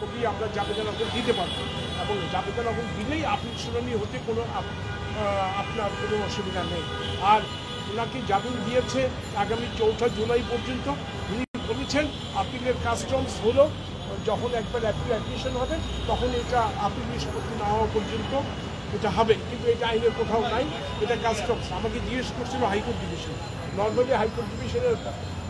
Copy আমরা জাবেদা-নগর দিতে পারব এবং জাবেদা-নগর দিলেই আপিল শুনানি হতে কোনো আপনার কোনো অসুবিধা নেই। আর ওনাকে জামিন দিয়েছে আগামী 4 জুলাই পর্যন্ত। উনি বলেছেন আপিলের কাস্টমস হলো যখন একবার অ্যাডমিশন হবে তখন এটা আপিল নিষ্পত্তি না হওয়া পর্যন্ত এটা হবে, কিন্তু এটা আইনের কোথাও নাই, এটা কাস্টমস। আমাকে জিজ্ঞেস করছিল হাইকোর্ট ডিভিশন। নর্মালি হাইকোর্ট ডিভিশনের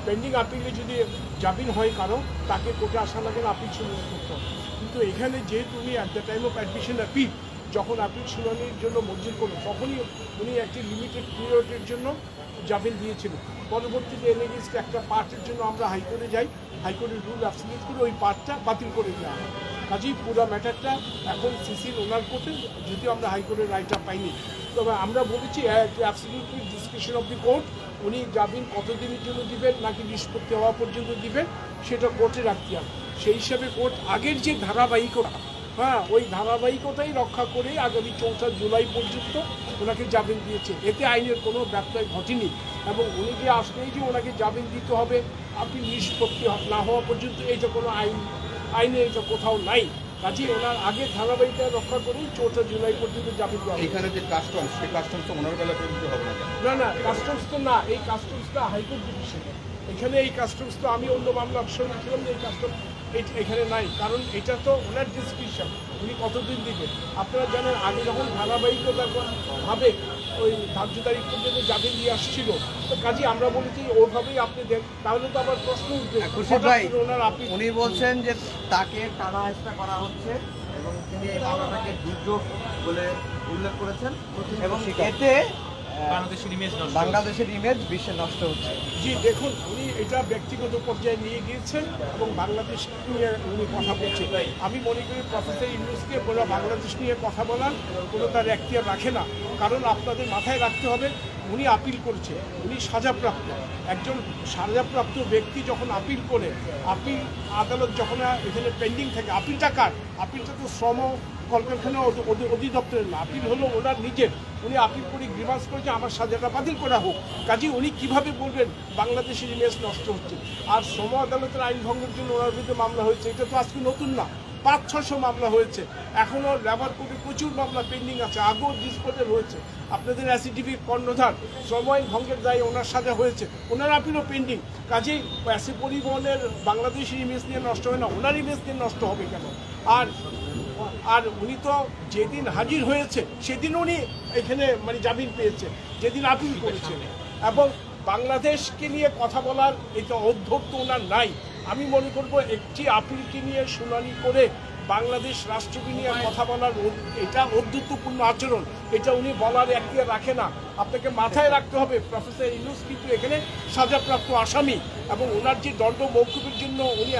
পেন্ডিং আপিলে যদি জামিন হয় কারো, তাকে কোর্টে আসা লাগে না, আপিল শুনানি করতে হবে। কিন্তু এখানে যেহেতু উনি at the time of admission appeal যখন আপিল শুনানির জন্য মঞ্জুর করলো তখনই উনি একটি লিমিটেড পিরিয়ডের জন্য জামিন দিয়েছিলেন। পরবর্তীতে এনএগেইনস্ট একটা পার্টের জন্য আমরা হাইকোর্টে যাই, হাইকোর্টের রুল অ্যাবসলিউট করে ওই পার্টটা বাতিল করে দেওয়া হয়। কাজেই পুরো ম্যাটারটা এখন সিসির ওনার কোর্টে, যদিও আমরা হাইকোর্টের রায়টা পাইনি। তবে আমরা বলেছি absolutely description of the court, উনি জামিন কতদিনের জন্য দিবেন নাকি নিষ্পত্তি হওয়া পর্যন্ত দিবেন সেটা কোর্টে রাখতে হবে। সেই হিসাবে কোর্ট আগের যে ধারাবাহিকতা, ওই ধারাবাহিকতাই রক্ষা করে আগামী 4 জুলাই পর্যন্ত ওনাকে জামিন দিয়েছে। এতে আইনের কোনো ব্যত্যয় ঘটেনি এবং উনি যে আসলেই যে ওনাকে জামিন দিতে হবে আপিল নিষ্পত্তি না হওয়া পর্যন্ত এইটা কোনো আইনে এটা কোথাও নাই। কাজেই ওনার আগের ধারাবাহিকতা রক্ষা করেই 4 জুলাই পর্যন্ত জামিন দেওয়া হবে। এখানে যে কাস্টমস, সেই কাস্টমস তো ওনার বেলা পর্যন্ত হবে না। না কাস্টমস তো না, এই কাস্টমসটা হাইকোর্ট ডিভিশন। এখানে এই কাস্টমস তো আমি অন্য মামলার সঙ্গে ছিলাম যে এই কাস্টমস এখানে নাই, কারণ এটা তো ওনার ডিসক্রিপশন, উনি কতদিন দিবেন। আপনারা জানেন আগে যখন ধারাবাহিকতা ভাবে ওই ধার্য তারিখ পর্যন্ত জামিন দিয়ে আসছিল, তো কাজে আমরা বলেছি ওইভাবেই আপনি দেন, তাহলে তো আবার প্রশ্ন উঠবে। উনি বলছেন যে তাকে টানা হেঁচড়া করা হচ্ছে এবং তিনি এই মামলাটাকে দুর্যোগ বলে উল্লেখ করেছেন এবং এতে বাংলাদেশের ইমেজ বিশ্বে নষ্ট হচ্ছে। জি দেখুন, উনি এটা ব্যক্তিগত পর্যায়ে নিয়ে গিয়েছেন এবং বাংলাদেশ নিয়ে উনি কথা বলছেন। আমি মনে করি প্রফেসর ইউনূসকে কোনো বাংলাদেশ নিয়ে কথা বলার কোনো তার এখতিয়ার রাখে না, কারণ আপনাদের মাথায় রাখতে হবে উনি আপিল করছে, উনি সাজাপ্রাপ্ত। একজন সাজাপ্রাপ্ত ব্যক্তি যখন আপিল করে, আপিল আদালত যখন এখানে পেন্ডিং থাকে, আপিলটা কার? আপিলটা তো শ্রম কলকারখানা অধিদপ্তরের না, আপিল হলো ওনার নিজের। উনি আপিল করে গ্রিভান্স করেছে আমার সাজাটা বাতিল করা হোক। কাজেই উনি কীভাবে বলবেন বাংলাদেশের ইমেজ নষ্ট হচ্ছে? আর শ্রম আদালতের আইন ভঙ্গের জন্য ওনার বিরুদ্ধে মামলা হয়েছে, এটা তো আজকে নতুন না, 500-600 মামলা হয়েছে। এখনও লেবার কোর্টে প্রচুর মামলা পেন্ডিং আছে, আগেও ডিসপোজেল হয়েছে। আপনাদের অ্যাসিডিভির কর্ণধার শ্রম আইন ভঙ্গের দায়ে ওনার সাজা হয়েছে, ওনার আপিলও পেন্ডিং। কাজেই অ্যাসি পরিবহনের বাংলাদেশের ইমেজ নিয়ে নষ্ট হয় না, ওনার ইমেজ নিয়ে নষ্ট হবে কেন? আর উনি তো যেদিন হাজির হয়েছে সেদিন উনি এখানে জামিন পেয়েছে, যেদিন আপিল করেছেন। এবং বাংলাদেশকে নিয়ে কথা বলার এটা অধ্যত্ত ওনার নাই। আমি মনে করব একটি আপিলকে নিয়ে শুনানি করে বাংলাদেশ রাষ্ট্রকে নিয়ে কথা বলার এটা অধ্যত্তপূর্ণ আচরণ, এটা উনি বলার এখতিয়ার রাখে না। আপনাকে মাথায় রাখতে হবে প্রফেসর ইউনূস কিন্তু এখানে সাজাপ্রাপ্ত আসামি এবং ওনার যে দণ্ড মওকুফের জন্য উনি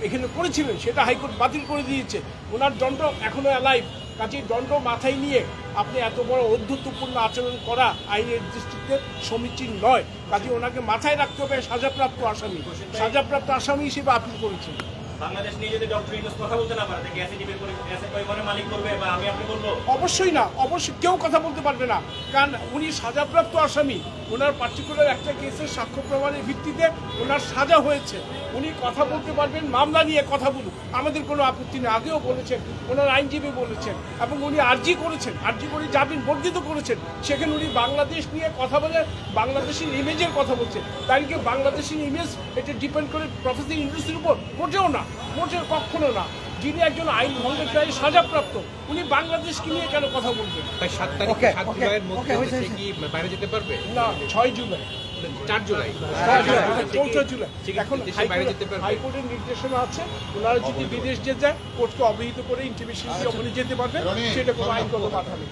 এখানে করেছিলেন সেটা হাইকোর্ট বাতিল করে দিয়েছে। ওনার দণ্ড এখনও অ্যালাইভ। কাজেই দণ্ড মাথায় নিয়ে আপনি এত বড় অধ্যত্তপূর্ণ আচরণ করা আইনের দৃষ্টিতে সমীচীন নয়। কাজেই ওনাকে মাথায় রাখতে হবে সাজাপ্রাপ্ত আসামি, সাজাপ্রাপ্ত আসামি হিসেবে আপিল করেছেন। বাংলাদেশ নিয়ে যদি ডক্টর ইউনূস কথা বলতে না পারে, তাকে অ্যাসিডিভির পরিমাণে মালিক করবে বা আপনি বলবো? অবশ্যই না, অবশ্যই কেউ কথা বলতে পারবে না, কারণ উনি সাজাপ্রাপ্ত আসামি। ওনার পার্টিকুলার একটা কেসের সাক্ষ্য প্রমাণের ভিত্তিতে ওনার সাজা হয়েছে, উনি কথা বলতে পারবেন, মামলা নিয়ে কথা বলুন, আমাদের কোনো আপত্তি নেই। আগেও বলেছেন, ওনার আইনজীবী বলেছেন এবং উনি আর্জি করেছেন, আর্জি করে জামিন বর্ধিত করেছেন। সেখানে উনি বাংলাদেশ নিয়ে কথা বলে বাংলাদেশের ইমেজের কথা বলছেন। তাই কি বাংলাদেশের ইমেজ এটা ডিপেন্ড করে প্রফেসর ইউনূসের উপর? মোটেও না, মোটেও কখনো না। যিনি একজন আইন ভঙ্গের দায়ে সাজাপ্রাপ্ত, উনি বাংলাদেশকে নিয়ে কেন কথা বলবেন? 7 জুলাইয়ের মধ্যে সে কি বাইরে যেতে পারবে? না, 6 জুলাই, 4 জুলাই, 4 জুলাই। এখন হাইকোর্টের নির্দেশনা আছে, ওনারা যদি বিদেশ যেতে যায় কোর্টকে অবহিত করে ইন্টিমেশন দিয়ে ওখানে যেতে পারবে, সেটা কোনো আইনগত বাধা নেই।